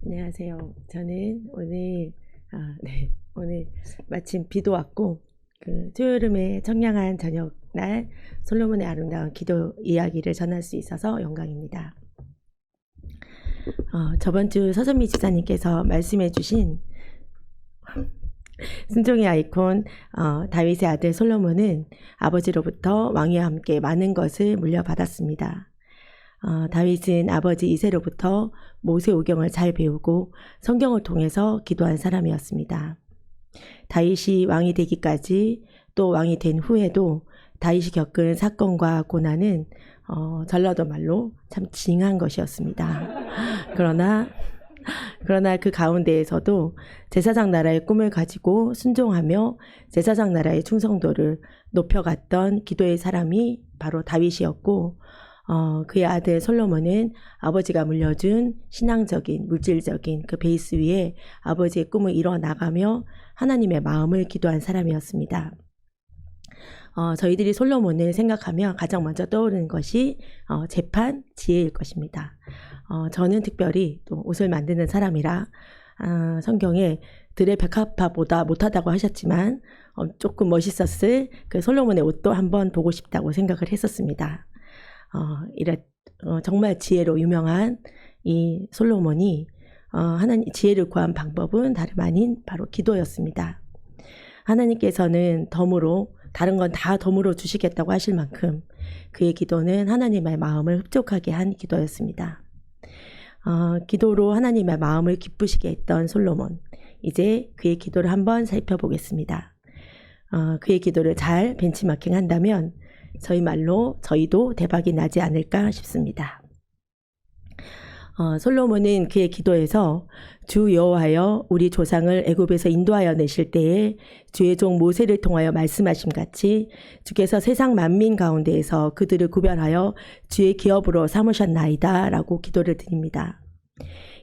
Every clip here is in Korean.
안녕하세요. 저는 오늘 마침 비도 왔고 초여름의 청량한 저녁 날 솔로몬의 아름다운 기도 이야기를 전할 수 있어서 영광입니다. 저번 주 서선미 집사님께서 말씀해주신 순종의 아이콘 다윗의 아들 솔로몬은 아버지로부터 왕위와 함께 많은 것을 물려받았습니다. 다윗은 아버지 이새로부터 모세오경을 잘 배우고 성경을 통해서 기도한 사람이었습니다. 다윗이 왕이 되기까지 또 왕이 된 후에도 다윗이 겪은 사건과 고난은 전라도 말로 참 징한 것이었습니다. 그러나 그 가운데에서도 제사장 나라의 꿈을 가지고 순종하며 제사장 나라의 충성도를 높여갔던 기도의 사람이 바로 다윗이었고, 그의 아들 솔로몬은 아버지가 물려준 신앙적인 물질적인 그 베이스 위에 아버지의 꿈을 이뤄나가며 하나님의 마음을 기도한 사람이었습니다. 저희들이 솔로몬을 생각하면 가장 먼저 떠오르는 것이 재판, 지혜일 것입니다. 저는 특별히 또 옷을 만드는 사람이라 성경에 들의 백합화보다 못하다고 하셨지만 조금 멋있었을 그 솔로몬의 옷도 한번 보고 싶다고 생각을 했었습니다. 정말 지혜로 유명한 이 솔로몬이 하나님 지혜를 구한 방법은 다름 아닌 바로 기도였습니다. 하나님께서는 덤으로 다른 건 다 덤으로 주시겠다고 하실 만큼 그의 기도는 하나님의 마음을 흡족하게 한 기도였습니다. 기도로 하나님의 마음을 기쁘시게 했던 솔로몬, 이제 그의 기도를 한번 살펴보겠습니다. 그의 기도를 잘 벤치마킹 한다면 저희 말로 저희도 대박이 나지 않을까 싶습니다. 솔로몬은 그의 기도에서 주 여호와여 우리 조상을 애굽에서 인도하여 내실 때에 주의 종 모세를 통하여 말씀하심 같이 주께서 세상 만민 가운데에서 그들을 구별하여 주의 기업으로 삼으셨나이다 라고 기도를 드립니다.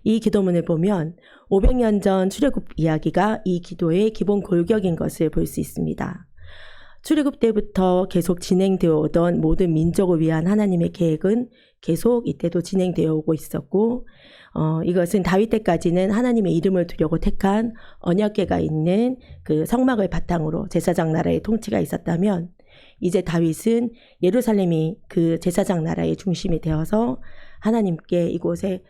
이 기도문을 보면 500년 전 출애굽 이야기가 이 기도의 기본 골격인 것을 볼 수 있습니다. 출애굽 때부터 계속 진행되어 오던 모든 민족을 위한 하나님의 계획은 계속 이때도 진행되어 오고 있었고, 이것은 다윗 때까지는 하나님의 이름을 두려고 택한 언약궤가 있는 그 성막을 바탕으로 제사장 나라의 통치가 있었다면, 이제 다윗은 예루살렘이 그 제사장 나라의 중심이 되어서 하나님께 이곳에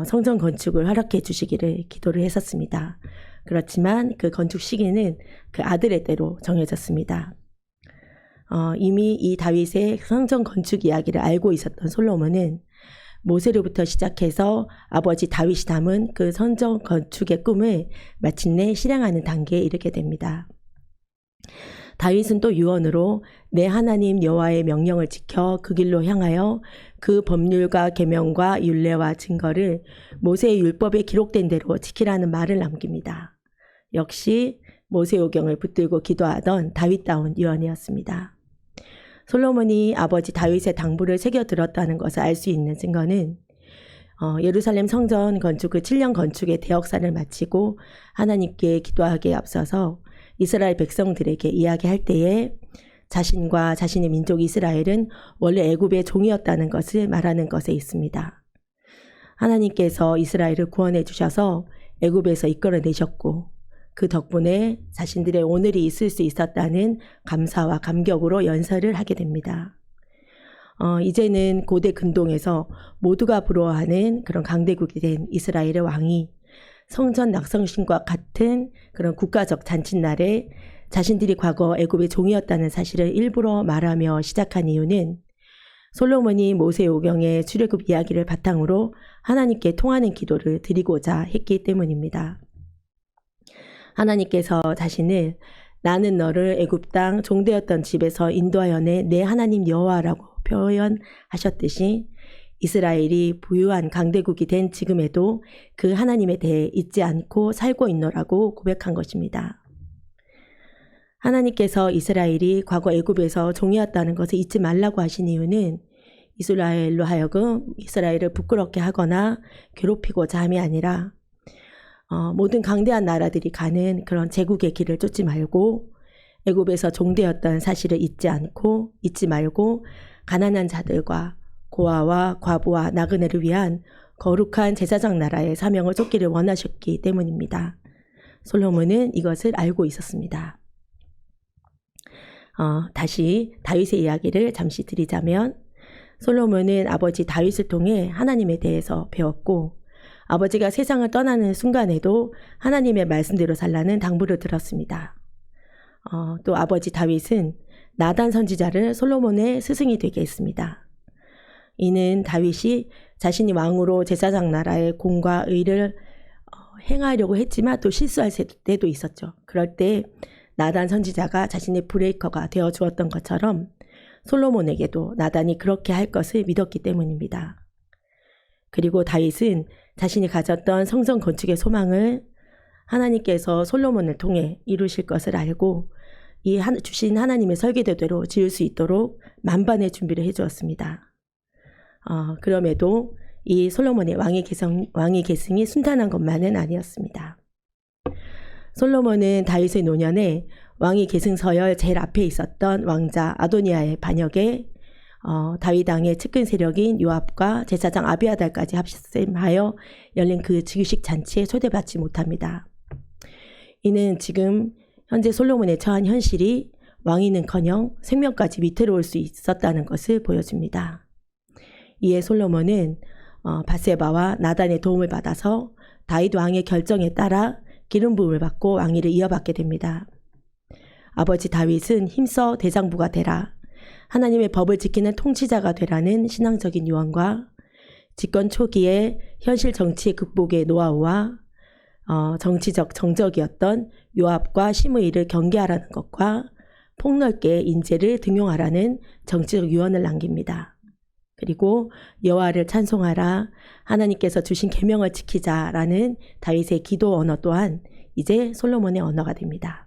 성전 건축을 허락해 주시기를 기도를 했었습니다. 그렇지만 그 건축 시기는 그 아들의 때로 정해졌습니다. 이미 이 다윗의 성전 건축 이야기를 알고 있었던 솔로몬은 모세로부터 시작해서 아버지 다윗이 담은 그 성전 건축의 꿈을 마침내 실행하는 단계에 이르게 됩니다. 다윗은 또 유언으로 내 하나님 여호와의 명령을 지켜 그 길로 향하여 그 법률과 계명과 율례와 증거를 모세의 율법에 기록된 대로 지키라는 말을 남깁니다. 역시 모세오경을 붙들고 기도하던 다윗다운 유언이었습니다. 솔로몬이 아버지 다윗의 당부를 새겨들었다는 것을 알 수 있는 증거는 예루살렘 성전 건축 그 7년 건축의 대역사를 마치고 하나님께 기도하기에 앞서서 이스라엘 백성들에게 이야기할 때에 자신과 자신의 민족 이스라엘은 원래 애굽의 종이었다는 것을 말하는 것에 있습니다. 하나님께서 이스라엘을 구원해 주셔서 애굽에서 이끌어내셨고 그 덕분에 자신들의 오늘이 있을 수 있었다는 감사와 감격으로 연설을 하게 됩니다. 이제는 고대 근동에서 모두가 부러워하는 그런 강대국이 된 이스라엘의 왕이 성전 낙성신과 같은 그런 국가적 잔칫날에 자신들이 과거 애굽의 종이었다는 사실을 일부러 말하며 시작한 이유는 솔로몬이 모세오경의 출애굽 이야기를 바탕으로 하나님께 통하는 기도를 드리고자 했기 때문입니다. 하나님께서 자신을 나는 너를 애굽 땅 종되었던 집에서 인도하여 내 하나님 여호와라고 표현하셨듯이 이스라엘이 부유한 강대국이 된 지금에도 그 하나님에 대해 잊지 않고 살고 있노라고 고백한 것입니다. 하나님께서 이스라엘이 과거 애굽에서 종이었다는 것을 잊지 말라고 하신 이유는 이스라엘로 하여금 이스라엘을 부끄럽게 하거나 괴롭히고자 함이 아니라 모든 강대한 나라들이 가는 그런 제국의 길을 쫓지 말고 애굽에서 종되었던 사실을 잊지 말고 가난한 자들과 고아와 과부와 나그네를 위한 거룩한 제사장 나라의 사명을 쫓기를 원하셨기 때문입니다. 솔로몬은 이것을 알고 있었습니다. 다시 다윗의 이야기를 잠시 드리자면 솔로몬은 아버지 다윗을 통해 하나님에 대해서 배웠고 아버지가 세상을 떠나는 순간에도 하나님의 말씀대로 살라는 당부를 들었습니다. 또 아버지 다윗은 나단 선지자를 솔로몬의 스승이 되게 했습니다. 이는 다윗이 자신이 왕으로 제사장 나라의 공과 의를 행하려고 했지만 또 실수할 때도 있었죠. 그럴 때 나단 선지자가 자신의 브레이커가 되어 주었던 것처럼 솔로몬에게도 나단이 그렇게 할 것을 믿었기 때문입니다. 그리고 다윗은 자신이 가졌던 성전 건축의 소망을 하나님께서 솔로몬을 통해 이루실 것을 알고 주신 하나님의 설계도대로 지을 수 있도록 만반의 준비를 해주었습니다. 그럼에도 이 솔로몬의 왕위 계승이 순탄한 것만은 아니었습니다. 솔로몬은 다윗의 노년에 왕위 계승 서열 제일 앞에 있었던 왕자 아도니아의 반역에 다윗 왕의 측근 세력인 요압과 제사장 아비아달까지 합심하여 열린 그 즉위식 잔치에 초대받지 못합니다. 이는 지금 현재 솔로몬의 처한 현실이 왕위는커녕 생명까지 위태로울 수 있었다는 것을 보여줍니다. 이에 솔로몬은 밧세바와 나단의 도움을 받아서 다윗 왕의 결정에 따라 기름 부음을 받고 왕위를 이어받게 됩니다. 아버지 다윗은 힘써 대장부가 되라, 하나님의 법을 지키는 통치자가 되라는 신앙적인 유언과 집권 초기에 현실 정치의 극복의 노하우와 정치적 정적이었던 요압과 시므이를 경계하라는 것과 폭넓게 인재를 등용하라는 정치적 유언을 남깁니다. 그리고 여호와를 찬송하라, 하나님께서 주신 계명을 지키자라는 다윗의 기도 언어 또한 이제 솔로몬의 언어가 됩니다.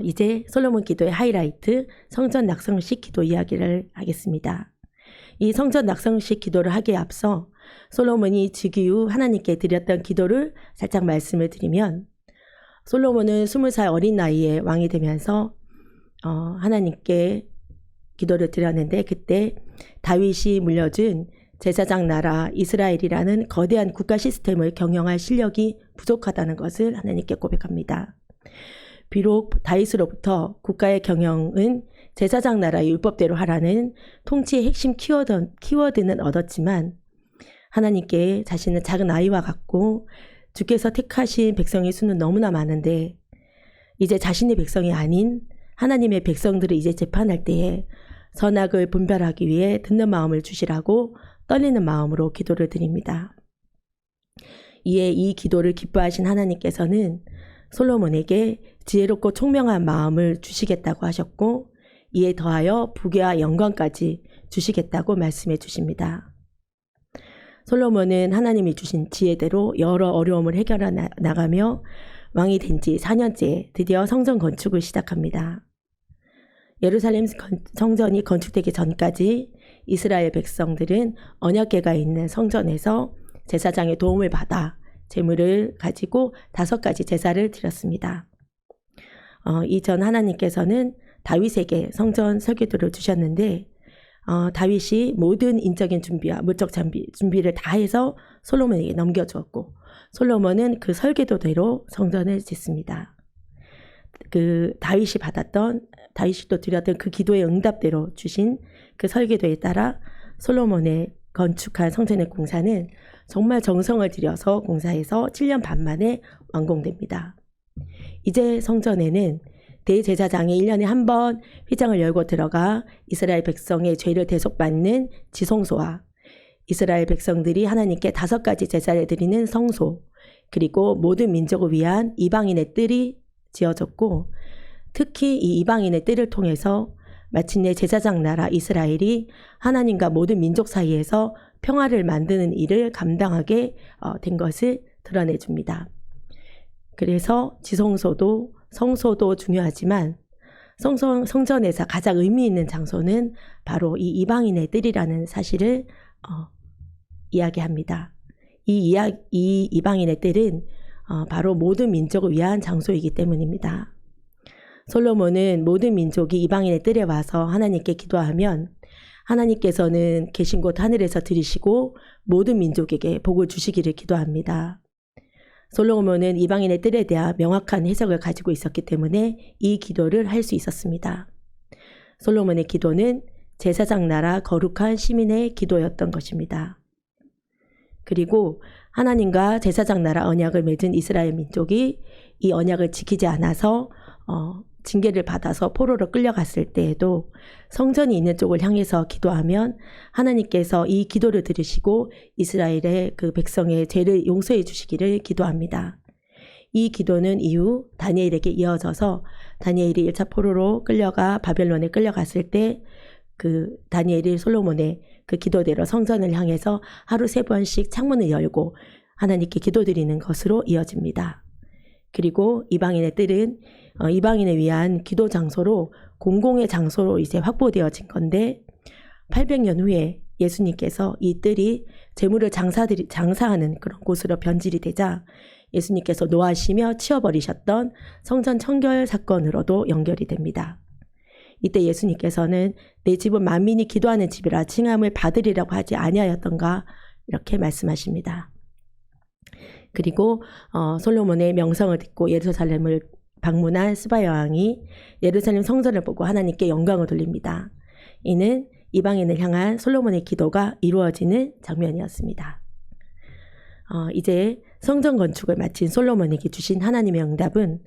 이제 솔로몬 기도의 하이라이트 성전 낙성식 기도 이야기를 하겠습니다. 이 성전 낙성식 기도를 하기에 앞서 솔로몬이 즉위 후 하나님께 드렸던 기도를 살짝 말씀을 드리면 솔로몬은 20살 어린 나이에 왕이 되면서 하나님께 기도를 드렸는데 그때 다윗이 물려준 제사장 나라 이스라엘이라는 거대한 국가 시스템을 경영할 실력이 부족하다는 것을 하나님께 고백합니다. 비록 다윗으로부터 국가의 경영은 제사장 나라의 율법대로 하라는 통치의 핵심 키워드는 얻었지만 하나님께 자신은 작은 아이와 같고 주께서 택하신 백성의 수는 너무나 많은데 이제 자신의 백성이 아닌 하나님의 백성들을 이제 재판할 때에 선악을 분별하기 위해 듣는 마음을 주시라고 떨리는 마음으로 기도를 드립니다. 이에 이 기도를 기뻐하신 하나님께서는 솔로몬에게 지혜롭고 총명한 마음을 주시겠다고 하셨고 이에 더하여 부귀와 영광까지 주시겠다고 말씀해 주십니다. 솔로몬은 하나님이 주신 지혜대로 여러 어려움을 해결해 나가며 왕이 된 지 4년째 드디어 성전 건축을 시작합니다. 예루살렘 성전이 건축되기 전까지 이스라엘 백성들은 언약궤가 있는 성전에서 제사장의 도움을 받아 제물을 가지고 5가지 제사를 드렸습니다. 이전 하나님께서는 다윗에게 성전 설계도를 주셨는데 다윗이 모든 인적인 준비와 물적 준비를 다 해서 솔로몬에게 넘겨주었고 솔로몬은 그 설계도대로 성전을 짓습니다. 그 다윗이 또 드렸던 그 기도의 응답대로 주신 그 설계도에 따라 솔로몬의 건축한 성전의 공사는 정말 정성을 들여서 공사해서 7년 반 만에 완공됩니다. 이제 성전에는 대제사장이 1년에 한 번 휘장을 열고 들어가 이스라엘 백성의 죄를 대속받는 지성소와 이스라엘 백성들이 하나님께 5가지 제사를 드리는 성소, 그리고 모든 민족을 위한 이방인의 뜰이 지어졌고 특히 이 이방인의 뜰을 통해서 마침내 제사장 나라 이스라엘이 하나님과 모든 민족 사이에서 평화를 만드는 일을 감당하게 된 것을 드러내줍니다. 그래서 지성소도 성소도 중요하지만 성전에서 가장 의미 있는 장소는 바로 이 이방인의 뜰이라는 사실을 이야기합니다. 이 이방인의 뜰은 바로 모든 민족을 위한 장소이기 때문입니다. 솔로몬은 모든 민족이 이방인의 뜰에 와서 하나님께 기도하면 하나님께서는 계신 곳 하늘에서 들으시고 모든 민족에게 복을 주시기를 기도합니다. 솔로몬은 이방인의 뜰에 대한 명확한 해석을 가지고 있었기 때문에 이 기도를 할 수 있었습니다. 솔로몬의 기도는 제사장 나라 거룩한 시민의 기도였던 것입니다. 그리고 하나님과 제사장 나라 언약을 맺은 이스라엘 민족이 이 언약을 지키지 않아서 징계를 받아서 포로로 끌려갔을 때에도 성전이 있는 쪽을 향해서 기도하면 하나님께서 이 기도를 들으시고 이스라엘의 그 백성의 죄를 용서해 주시기를 기도합니다. 이 기도는 이후 다니엘에게 이어져서 다니엘이 1차 포로로 끌려가 바벨론에 끌려갔을 때 그 다니엘이 솔로몬의 그 기도대로 성전을 향해서 하루 3번씩 창문을 열고 하나님께 기도드리는 것으로 이어집니다. 그리고 이방인의 뜰은 이방인을 위한 기도 장소로 공공의 장소로 이제 확보되어진 건데 800년 후에 예수님께서 이 뜰이 재물을 장사하는 그런 곳으로 변질이 되자 예수님께서 노하시며 치워버리셨던 성전 청결 사건으로도 연결이 됩니다. 이때 예수님께서는 내 집은 만민이 기도하는 집이라 칭함을 받으리라고 하지 아니하였던가 이렇게 말씀하십니다. 그리고 솔로몬의 명성을 듣고 예루살렘을 방문한 스바야 왕이 예루살렘 성전을 보고 하나님께 영광을 돌립니다. 이는 이방인을 향한 솔로몬의 기도가 이루어지는 장면이었습니다. 이제 성전 건축을 마친 솔로몬에게 주신 하나님의 응답은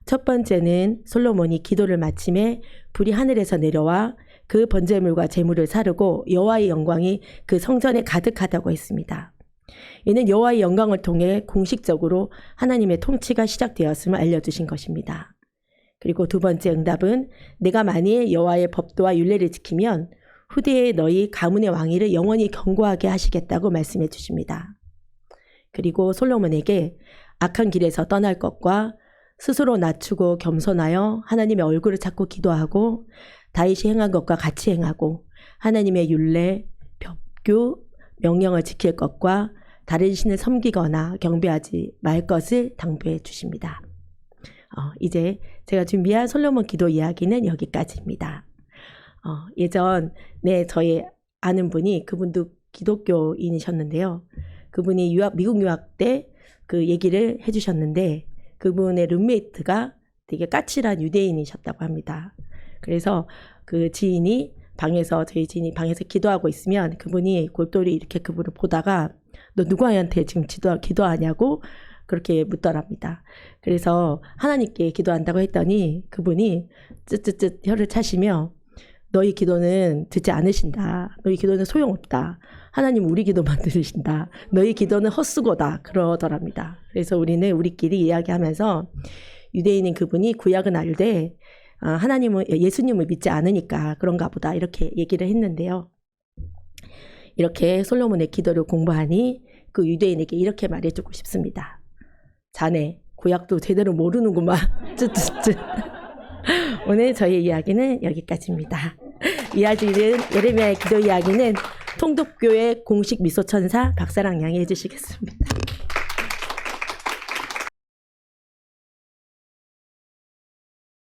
첫 번째는 솔로몬이 기도를 마침에 불이 하늘에서 내려와 그 번제물과 제물을 사르고 여호와의 영광이 그 성전에 가득하다고 했습니다. 이는 여호와의 영광을 통해 공식적으로 하나님의 통치가 시작되었음을 알려주신 것입니다. 그리고 두 번째 응답은 내가 만일 여호와의 법도와 율례를 지키면 후대에 너희 가문의 왕위를 영원히 견고하게 하시겠다고 말씀해 주십니다. 그리고 솔로몬에게 악한 길에서 떠날 것과 스스로 낮추고 겸손하여 하나님의 얼굴을 찾고 기도하고 다윗이 행한 것과 같이 행하고 하나님의 율례, 법규, 명령을 지킬 것과 다른 신을 섬기거나 경배하지 말 것을 당부해 주십니다. 이제 제가 준비한 솔로몬 기도 이야기는 여기까지입니다. 예전에 저희 아는 분이 그분도 기독교인이셨는데요. 그분이 미국 유학 때 그 얘기를 해주셨는데 그분의 룸메이트가 되게 까칠한 유대인이셨다고 합니다. 그래서 그 저희 지인이 방에서 기도하고 있으면 그분이 골똘히 이렇게 그분을 보다가 너 누구한테 지금 기도하냐고 그렇게 묻더랍니다. 그래서 하나님께 기도한다고 했더니 그분이 쯧쯧쯧 혀를 차시며 너희 기도는 듣지 않으신다. 너희 기도는 소용없다. 하나님 우리 기도만 들으신다. 너희 기도는 헛수고다. 그러더랍니다. 그래서 우리는 우리끼리 이야기하면서 유대인인 그분이 구약은 알되 예수님을 믿지 않으니까 그런가 보다 이렇게 얘기를 했는데요. 이렇게 솔로몬의 기도를 공부하니 그 유대인에게 이렇게 말해주고 싶습니다. 자네 구약도 제대로 모르는구만. 쯧쯧쯧. 오늘 저희 이야기는 여기까지입니다. 이야기는 예레미야의 기도 이야기는 통독교회 공식 미소천사 박사랑 양이 해주시겠습니다.